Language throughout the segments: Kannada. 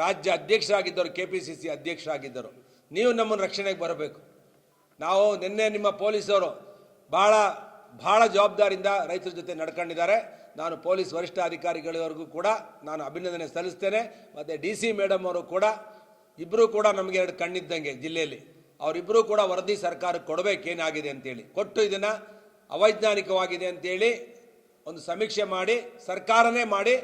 ರಾಜ್ಯ ಅಧ್ಯಕ್ಷರಾಗಿದ್ದರು, KPCC ಅಧ್ಯಕ್ಷರಾಗಿದ್ದರು. ನೀವು ನಮ್ಮನ್ನು ರಕ್ಷಣೆಗೆ ಬರಬೇಕು. ನಾವು ನಿನ್ನೆ ನಿಮ್ಮ ಪೊಲೀಸರು ಬಹಳ ಜವಾಬ್ದಾರಿಯಿಂದ ರೈತರ ಜೊತೆ ನಡ್ಕೊಂಡಿದ್ದಾರೆ. ನಾನು ಪೊಲೀಸ್ ವರಿಷ್ಠಾಧಿಕಾರಿಗಳವರೆಗೂ ಕೂಡ ನಾನು ಅಭಿನಂದನೆ ಸಲ್ಲಿಸ್ತೇನೆ. ಮತ್ತು DC ಮೇಡಮ್ ಅವರು ಕೂಡ ಇಬ್ಬರೂ ಕೂಡ ನಮಗೆ ಎರಡು ಕಣ್ಣಿದ್ದಂಗೆ ಜಿಲ್ಲೆಯಲ್ಲಿ. ಅವರಿಬ್ಬರೂ ಕೂಡ ವರದಿ ಸರ್ಕಾರಕ್ಕೆ ಕೊಡಬೇಕೇನಾಗಿದೆ ಅಂತೇಳಿ, ಕೊಟ್ಟು ಇದನ್ನು ಅವೈಜ್ಞಾನಿಕವಾಗಿದೆ ಅಂತೇಳಿ ಒಂದು ಸಮೀಕ್ಷೆ ಮಾಡಿ ಸರ್ಕಾರನೇ ಮಾಡಿ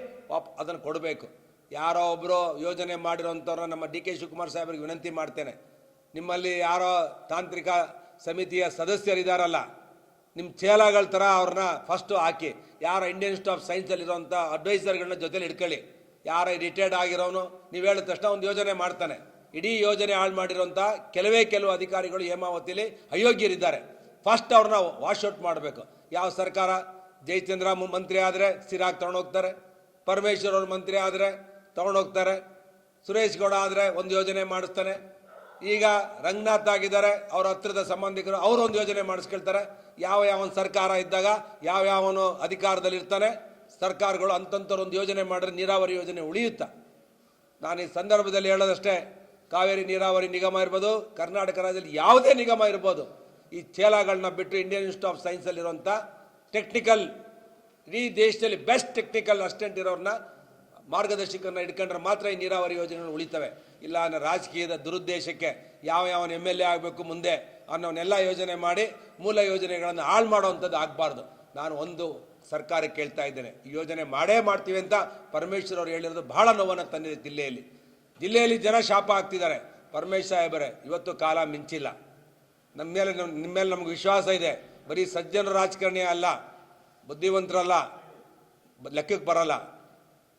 ಅದನ್ನು ಕೊಡಬೇಕು. ಯಾರೋ ಒಬ್ಬರು ಯೋಜನೆ ಮಾಡಿರೋಂಥವ್ರು ನಮ್ಮ DK ಶಿವಕುಮಾರ್ ಸಾಹೇಬರಿಗೆ ವಿನಂತಿ ಮಾಡ್ತೇನೆ, ನಿಮ್ಮಲ್ಲಿ ಯಾರೋ ತಾಂತ್ರಿಕ ಸಮಿತಿಯ ಸದಸ್ಯರಿದ್ದಾರಲ್ಲ, ನಿಮ್ಮ ಚೇಲಾಗಳ ಥರ ಅವ್ರನ್ನ ಫಸ್ಟು ಹಾಕಿ, ಯಾರ ಇಂಡಿಯನ್ ಇನ್ಸ್ಟಿಟ್ಯೂಟ್ ಆಫ್ ಸೈನ್ಸಲ್ಲಿರೋಂಥ ಅಡ್ವೈಸರ್ಗಳನ್ನ ಜೊತೆಲಿ ಇಟ್ಕೊಳ್ಳಿ. ಯಾರ ರಿಟೈರ್ಡ್ ಆಗಿರೋನು ನೀವು ಹೇಳಿದ ತಕ್ಷಣ ಒಂದು ಯೋಜನೆ ಮಾಡ್ತಾನೆ. ಇಡೀ ಯೋಜನೆ ಹಾಳು ಮಾಡಿರೋಂಥ ಕೆಲವು ಅಧಿಕಾರಿಗಳು ಹೇಮಾವತಿಲಿ ಅಯೋಗ್ಯರಿದ್ದಾರೆ. ಫಸ್ಟ್ ಅವ್ರನ್ನ ವಾಶ್ಔಟ್ ಮಾಡಬೇಕು. ಯಾವ ಸರ್ಕಾರ, ಜಯಚಂದ್ರ ಮಂತ್ರಿ ಆದರೆ ಸಿರಾಗ್ ತೊಗೊಂಡೋಗ್ತಾರೆ, ಪರಮೇಶ್ವರ್ ಅವ್ರ ಮಂತ್ರಿ ಆದರೆ ತೊಗೊಂಡೋಗ್ತಾರೆ, ಸುರೇಶ್ ಗೌಡ ಆದರೆ ಒಂದು ಯೋಜನೆ ಮಾಡಿಸ್ತಾನೆ. ಈಗ ರಂಗನಾಥ್ ಆಗಿದ್ದಾರೆ, ಅವರ ಹತ್ತಿರದ ಸಂಬಂಧಿಕರು ಅವರು ಒಂದು ಯೋಜನೆ ಮಾಡಿಸ್ಕೊಳ್ತಾರೆ. ಯಾವನ ಸರ್ಕಾರ ಇದ್ದಾಗ ಯಾವನು ಅಧಿಕಾರದಲ್ಲಿ ಇರ್ತಾನೆ, ಸರ್ಕಾರಗಳು ಅಂತಂಥವ್ರು ಒಂದು ಯೋಜನೆ ಮಾಡಿದ್ರೆ ನೀರಾವರಿ ಯೋಜನೆ ಉಳಿಯುತ್ತಾ. ನಾನು ಈ ಸಂದರ್ಭದಲ್ಲಿ ಹೇಳೋದಷ್ಟೇ, ಕಾವೇರಿ ನೀರಾವರಿ ನಿಗಮ ಇರ್ಬೋದು, ಕರ್ನಾಟಕ ರಾಜ್ಯದಲ್ಲಿ ಯಾವುದೇ ನಿಗಮ ಇರ್ಬೋದು, ಈ ಚೇಲಾಗಳನ್ನ ಬಿಟ್ಟು ಇಂಡಿಯನ್ ಇನ್ಸ್ಟಿಟ್ಯೂಟ್ ಆಫ್ ಸೈನ್ಸಲ್ಲಿರುವಂಥ ಟೆಕ್ನಿಕಲ್, ಇಡೀ ದೇಶದಲ್ಲಿ ಬೆಸ್ಟ್ ಟೆಕ್ನಿಕಲ್ ಅಸಿಸ್ಟೆಂಟ್ ಇರೋರನ್ನ ಮಾರ್ಗದರ್ಶಕರನ್ನ ಇಟ್ಕೊಂಡ್ರೆ ಮಾತ್ರ ಈ ನೀರಾವರಿ ಯೋಜನೆಗಳು ಉಳಿತವೆ. ಇಲ್ಲ ಅನ್ನೋ ರಾಜಕೀಯದ ದುರುದ್ದೇಶಕ್ಕೆ ಯಾವನ MLA ಆಗಬೇಕು ಮುಂದೆ ಅನ್ನೋನೆಲ್ಲ ಯೋಜನೆ ಮಾಡಿ ಮೂಲ ಯೋಜನೆಗಳನ್ನು ಹಾಳು ಮಾಡೋವಂಥದ್ದು ಆಗಬಾರ್ದು. ನಾನು ಒಂದು ಸರ್ಕಾರಕ್ಕೆ ಕೇಳ್ತಾ ಇದ್ದೇನೆ, ಈ ಯೋಜನೆ ಮಾಡೇ ಮಾಡ್ತೀವಿ ಅಂತ ಪರಮೇಶ್ವರ್ ಅವರು ಹೇಳಿರೋದು ಬಹಳ ನೋವನ್ನು ತಂದಿದೆ. ಜಿಲ್ಲೆಯಲ್ಲಿ ಜನ ಶಾಪ ಆಗ್ತಿದ್ದಾರೆ. ಪರಮೇಶ್ವರ್ ಸಾಹೇಬರೇ, ಇವತ್ತು ಕಾಲ ಮಿಂಚಿಲ್ಲ. ನಿಮ್ಮ ಮೇಲೆ ನಮ್ಗೆ ವಿಶ್ವಾಸ ಇದೆ. ಬರೀ ಸಜ್ಜನ ರಾಜಕಾರಣಿ ಅಲ್ಲ, ಬುದ್ಧಿವಂತರಲ್ಲ, ಲೆಕ್ಕಕ್ಕೆ ಬರಲ್ಲ.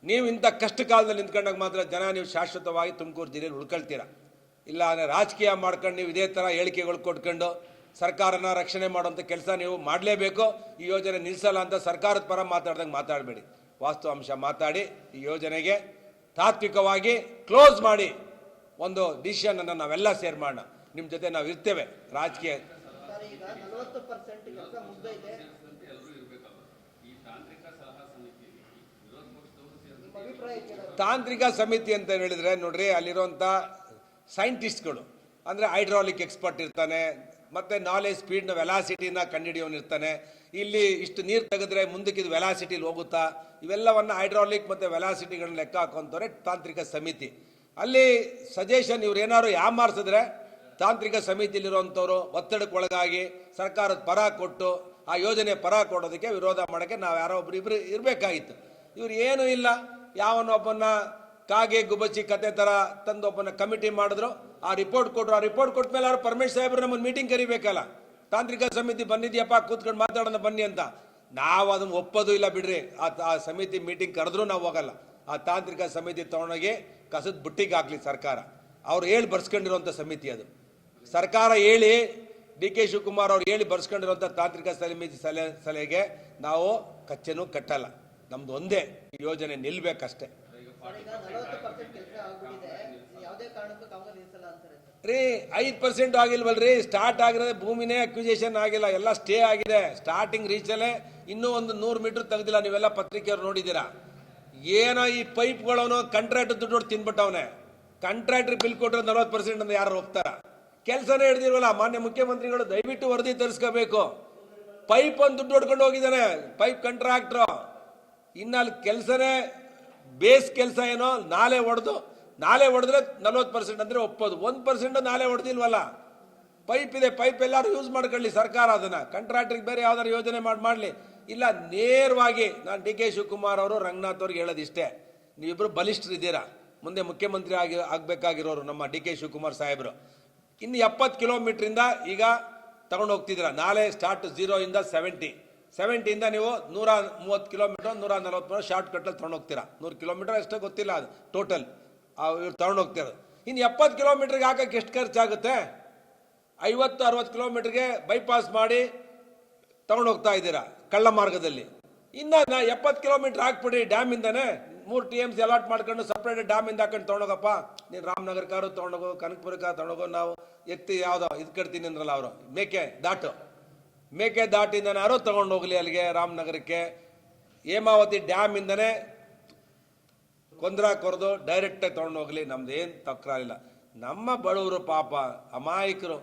ನೀವು ಇಂಥ ಕಷ್ಟ ಕಾಲದಲ್ಲಿ ನಿಂತ್ಕೊಂಡಾಗ ಮಾತ್ರ ಜನ ನೀವು ಶಾಶ್ವತವಾಗಿ ತುಮಕೂರು ಜಿಲ್ಲೆಯಲ್ಲಿ ಉಳ್ಕೊಳ್ತೀರ. ಇಲ್ಲ ಅಂದರೆ ರಾಜಕೀಯ ಮಾಡ್ಕೊಂಡು ನೀವು ಇದೇ ಥರ ಹೇಳಿಕೆಗಳು ಕೊಟ್ಕೊಂಡು ಸರ್ಕಾರನ ರಕ್ಷಣೆ ಮಾಡುವಂಥ ಕೆಲಸ ನೀವು ಮಾಡಲೇಬೇಕು. ಈ ಯೋಜನೆ ನಿಲ್ಲಿಸಲ್ಲ ಅಂತ ಸರ್ಕಾರದ ಪರ ಮಾತಾಡ್ದಂಗೆ ಮಾತಾಡಬೇಡಿ. ವಾಸ್ತವಾಂಶ ಮಾತಾಡಿ ಈ ಯೋಜನೆಗೆ ತಾತ್ವಿಕವಾಗಿ ಕ್ಲೋಸ್ ಮಾಡಿ ಒಂದು ಡಿಸಿಷನನ್ನು ನಾವೆಲ್ಲ ಸೇರ್ ಮಾಡೋಣ. ನಿಮ್ಮ ಜೊತೆ ನಾವು ಇರ್ತೇವೆ. ರಾಜಕೀಯ ತಾಂತ್ರಿಕ ಸಮಿತಿ ಅಂತ ಹೇಳಿದ್ರೆ ನೋಡ್ರಿ, ಅಲ್ಲಿರುವಂಥ ಸೈಂಟಿಸ್ಟ್ಗಳು ಅಂದರೆ ಹೈಡ್ರಾಲಿಕ್ ಎಕ್ಸ್ಪರ್ಟ್ ಇರ್ತಾನೆ, ಮತ್ತು ನಾಲೆಜ್ ಸ್ಪೀಡ್ನ ವೆಲಾಸಿಟಿನ ಕಂಡುಹಿಡಿಯೋನಿರ್ತಾನೆ. ಇಲ್ಲಿ ಇಷ್ಟು ನೀರು ತೆಗೆದ್ರೆ ಮುಂದಕ್ಕೆ ಇದು ವೆಲಾಸಿಟಿಲಿ ಹೋಗುತ್ತಾ, ಇವೆಲ್ಲವನ್ನು ಹೈಡ್ರಾಲಿಕ್ ಮತ್ತು ವೆಲಾಸಿಟಿಗಳನ್ನ ಲೆಕ್ಕ ಹಾಕೊಂತವ್ರೆ ತಾಂತ್ರಿಕ ಸಮಿತಿ. ಅಲ್ಲಿ ಸಜೆಷನ್ ಇವ್ರು ಏನಾದ್ರು ಯಾಮಾರಿಸಿದ್ರೆ ತಾಂತ್ರಿಕ ಸಮಿತಿಯಲ್ಲಿರುವಂಥವ್ರು ಒತ್ತಡಕ್ಕೆ ಒಳಗಾಗಿ ಸರ್ಕಾರದ ಪರ ಕೊಟ್ಟು ಆ ಯೋಜನೆ ಪರ ಕೊಡೋದಕ್ಕೆ ವಿರೋಧ ಮಾಡೋಕ್ಕೆ ನಾವು ಯಾರೋ ಇಬ್ಬರು ಇರಬೇಕಾಗಿತ್ತು. ಇವ್ರು ಏನೂ ಇಲ್ಲ, ಯಾವನೊಬ್ಬನ ಕಾಗೆ ಗುಬಚ್ಚಿ ಕತೆ ಥರ ತಂದು ಒಬ್ಬನ ಕಮಿಟಿ ಮಾಡಿದ್ರು, ಆ ರಿಪೋರ್ಟ್ ಕೊಟ್ಟರು. ಆ ರಿಪೋರ್ಟ್ ಕೊಟ್ಟ ಮೇಲೆ ಅವ್ರು ಪರಮೇಶ್ ಸಾಹೇಬ್ರು ನಮ್ಮನ್ನು ಮೀಟಿಂಗ್ ಕರಿಬೇಕಲ್ಲ, ತಾಂತ್ರಿಕ ಸಮಿತಿ ಬಂದಿದ್ಯಪ್ಪ ಕೂತ್ಕೊಂಡು ಮಾತಾಡೋಣ ಬನ್ನಿ ಅಂತ. ನಾವು ಅದನ್ನು ಒಪ್ಪೋದು ಇಲ್ಲ ಬಿಡ್ರಿ. ಆ ಸಮಿತಿ ಮೀಟಿಂಗ್ ಕರೆದ್ರೂ ನಾವು ಹೋಗಲ್ಲ. ಆ ತಾಂತ್ರಿಕ ಸಮಿತಿ ತೊಗೊಂಡೋಗಿ ಕಸದ ಬುಟ್ಟಿಗೆ ಹಾಕ್ಲಿ ಸರ್ಕಾರ. ಅವ್ರು ಹೇಳಿ ಬರ್ಸ್ಕೊಂಡಿರುವಂಥ ಸಮಿತಿ ಅದು. ಸರ್ಕಾರ ಹೇಳಿ DK ಶಿವಕುಮಾರ್ ಅವ್ರು ಹೇಳಿ ಬರ್ಸ್ಕೊಂಡಿರುವಂಥ ತಾಂತ್ರಿಕ ಸಮಿತಿ ಸಲಹೆಗೆ ನಾವು ಕಚ್ಚೆನೂ ಕಟ್ಟಲ್ಲ. ನಮ್ದು ಒಂದೇ, ಈ ಯೋಜನೆ ನಿಲ್ಬೇಕಷ್ಟೇ ರೀ. 5% ಆಗಿಲ್ವಲ್ರಿ, ಸ್ಟಾರ್ಟ್ ಆಗಿರೋದೇ ಭೂಮಿನೇ ಅಕ್ವಿಜೇಷನ್ ಆಗಿಲ್ಲ, ಎಲ್ಲ ಸ್ಟೇ ಆಗಿದೆ. ಸ್ಟಾರ್ಟಿಂಗ್ ರೀಚಲ್ಲೇ ಇನ್ನೂ ಒಂದು 100 ಮೀಟರ್ ತೆಗೆದಿಲ್ಲ. ನೀವೆಲ್ಲ ಪತ್ರಿಕೆಯವ್ರು ನೋಡಿದ್ದೀರಾ. ಏನೋ ಈ ಪೈಪ್ಗಳವನು ಕಾಂಟ್ರಾಕ್ಟ್ ದುಡ್ಡು ತಿನ್ಬಿಟ್ಟವನೆ. ಕಾಂಟ್ರಾಕ್ಟ್ರ್ ಬಿಲ್ ಕೊಟ್ಟರೆ 40% ಅಂತ ಯಾರು ಹೋಗ್ತಾರ? ಕೆಲಸನೇ ಹಿಡಿದಿಲ್ವಲ್ಲ. ಮಾನ್ಯ ಮುಖ್ಯಮಂತ್ರಿಗಳು ದಯವಿಟ್ಟು ವರದಿ ತರಿಸ್ಕೋಬೇಕು. ಪೈಪ್ ಒಂದು ದುಡ್ಡು ಹೊಡ್ಕೊಂಡು ಹೋಗಿದ್ದಾನೆ ಪೈಪ್ ಕಾಂಟ್ರಾಕ್ಟ್ರು. ಇನ್ನಲ್ಲಿ ಕೆಲಸನೇ ಬೇಸ್ ಕೆಲಸ ಏನೋ ನಾಲೆ ಹೊಡೆದ್ರೆ 40% ಅಂದರೆ ಒಪ್ಪೋದು. 1% ನಾಲೆ ಹೊಡೆದಿಲ್ವಲ್ಲ. ಪೈಪ್ ಇದೆ, ಪೈಪ್ ಎಲ್ಲರೂ ಯೂಸ್ ಮಾಡ್ಕೊಳ್ಳಿ ಸರ್ಕಾರ. ಅದನ್ನು ಕಾಂಟ್ರಾಕ್ಟ್ರಿಗೆ ಬೇರೆ ಯಾವ್ದಾರು ಯೋಜನೆ ಮಾಡಲಿ. ಇಲ್ಲ, ನೇರವಾಗಿ ನಾನು DK ಶಿವಕುಮಾರ್ ಅವರು ರಂಗನಾಥ್ ಅವ್ರಿಗೆ ಹೇಳೋದಿಷ್ಟೇ, ನೀವಿಬ್ಬರು ಬಲಿಷ್ಠರಿದ್ದೀರಾ. ಮುಂದೆ ಮುಖ್ಯಮಂತ್ರಿ ಆಗಬೇಕಾಗಿರೋರು ನಮ್ಮ DK ಶಿವಕುಮಾರ್ ಸಾಹೇಬರು. ಇನ್ನು 70 ಕಿಲೋಮೀಟ್ರಿಂದ ಈಗ ತಗೊಂಡು ಹೋಗ್ತಿದ್ದೀರಾ. ನಾಳೆ ಸ್ಟಾರ್ಟ್ 0 ಇಂದ 70 ನೀವು 130 ಕಿಲೋಮೀಟರ್ 140 ಶಾರ್ಟ್ ಕಟ್ಟಲ್ಲಿ ತೊಗೊಂಡು ಹೋಗ್ತೀರಾ. 100 ಕಿಲೋಮೀಟರ್ ಎಷ್ಟೋ ಗೊತ್ತಿಲ್ಲ, ಅದು ಟೋಟಲ್ ಇವ್ರು ತೊಗೊಂಡು ಹೋಗ್ತಿರೋದು. ಇನ್ನು 70 ಕಿಲೋಮೀಟ್ರಿಗೆ ಹಾಕಕ್ಕೆ ಎಷ್ಟು ಖರ್ಚಾಗುತ್ತೆ? 50-60 ಕಿಲೋಮೀಟ್ರಿಗೆ ಬೈಪಾಸ್ ಮಾಡಿ ತಗೊಂಡು ಹೋಗ್ತಾ ಇದ್ದೀರಾ ಕಳ್ಳ ಮಾರ್ಗದಲ್ಲಿ. ಇನ್ನು 70 ಕಿಲೋಮೀಟ್ರ್ ಹಾಕ್ಬಿಡಿ ಡ್ಯಾಮಿಂದನೇ. 3 TMC ಅಲಾಟ್ ಮಾಡ್ಕೊಂಡು ಸಪ್ರೇಟ್ ಡ್ಯಾಮಿಂದ ಹಾಕೊಂಡು ತೊಗೊಂಡೋಗಪ್ಪ. ನೀನು ರಾಮನಗರಕ್ಕಾರು ತೊಗೊಂಡೋಗೋ, ಕನಕಪುರಕ್ಕಾರು ತೊಗೊಂಡೋಗೋ, ನಾವು ಎತ್ತಿ ಯಾವುದೋ ಇದು ಕಟ್ತೀನಿ ಅಂದ್ರಲ್ಲ ಅವರು, ಮೇಕೆ ದಾಟಿಂದನಾರು ತೊಗೊಂಡು ಹೋಗಲಿ ಅಲ್ಲಿಗೆ ರಾಮನಗರಕ್ಕೆ. ಹೇಮಾವತಿ ಡ್ಯಾಮಿಂದನೇ ಕೊರೆದು ಡೈರೆಕ್ಟಾಗಿ ತೊಗೊಂಡು ಹೋಗಲಿ, ನಮ್ದೇನು ತಕರಾರಿಲ್ಲ. ನಮ್ಮ ಬಡವರು ಪಾಪ ಅಮಾಯಕರು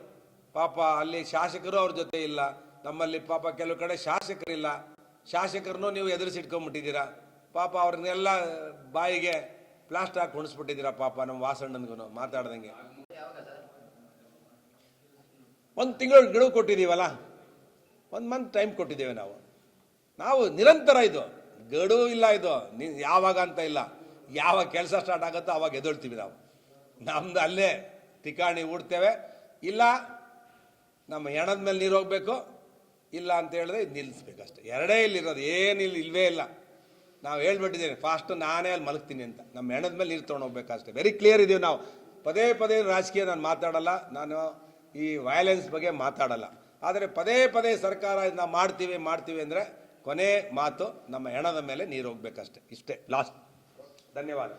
ಪಾಪ, ಅಲ್ಲಿ ಶಾಸಕರು ಅವ್ರ ಜೊತೆ ಇಲ್ಲ, ನಮ್ಮಲ್ಲಿ ಪಾಪ ಕೆಲವು ಕಡೆ ಶಾಸಕರಿಲ್ಲ, ಶಾಸಕರನ್ನು ನೀವು ಎದುರಿಸಿಟ್ಕೊಂಡ್ಬಿಟ್ಟಿದ್ದೀರಾ ಪಾಪ, ಅವ್ರನ್ನೆಲ್ಲ ಬಾಯಿಗೆ ಪ್ಲಾಸ್ಟರ್ ಹಾಕಿ ಕುಣಿಸ್ಬಿಟ್ಟಿದ್ದೀರಾ ಪಾಪ. ನಮ್ಮ ವಾಸಣ್ಣನಿಗೂ ಮಾತಾಡ್ದಂಗೆ ಒಂದು ತಿಂಗಳು ಗಡುವು ಕೊಟ್ಟಿದ್ದೀವಲ್ಲ, 1 ಮಂತ್ ಟೈಮ್ ಕೊಟ್ಟಿದ್ದೇವೆ ನಾವು ನಿರಂತರ, ಇದು ಗಡುವು ಇಲ್ಲ, ಇದು ಯಾವಾಗ ಅಂತ ಇಲ್ಲ, ಯಾವಾಗ ಕೆಲಸ ಸ್ಟಾರ್ಟ್ ಆಗುತ್ತೋ ಅವಾಗ ಎದ್ದೇಳ್ತೀವಿ ನಾವು. ನಮ್ದು ಅಲ್ಲೇ ತಿಕಾಣಿ ಹೂಡ್ತೇವೆ. ಇಲ್ಲ ನಮ್ಮ ಹೆಣದ ಮೇಲೆ ನೀರು ಹೋಗ್ಬೇಕು, ಇಲ್ಲ ಅಂತ ಹೇಳಿದ್ರೆ ಇದು ನಿಲ್ಲಿಸ್ಬೇಕಷ್ಟೆ. ಎರಡೇ ಇಲ್ಲಿರೋದು, ಏನಿಲ್ಲ, ಇಲ್ವೇ ಇಲ್ಲ. ನಾವು ಹೇಳ್ಬಿಟ್ಟಿದ್ದೇನೆ ಫಾಸ್ಟ್ ನಾನೇ ಅಲ್ಲಿ ಮಲಗ್ತೀನಿ ಅಂತ. ನಮ್ಮ ಹೆಣದ ಮೇಲೆ ನೀರು ತೊಗೊಂಡು ಹೋಗ್ಬೇಕಷ್ಟೆ. ವೆರಿ ಕ್ಲಿಯರ್ ಇದೀವಿ ನಾವು. ಪದೇ ಪದೇ ರಾಜಕೀಯ ನಾನು ಮಾತಾಡಲ್ಲ, ನಾನು ಈ ವಯಲೆನ್ಸ್ ಬಗ್ಗೆ ಮಾತಾಡಲ್ಲ. ಆದರೆ ಪದೇ ಪದೇ ಸರ್ಕಾರ ನಾವು ಮಾಡ್ತೀವಿ ಅಂದರೆ ಕೊನೆ ಮಾತು ನಮ್ಮ ಹೆಣದ ಮೇಲೆ ನೀರು ಹೋಗ್ಬೇಕಷ್ಟೆ. ಇಷ್ಟೇ ಲಾಸ್ಟ್. ಧನ್ಯವಾದ.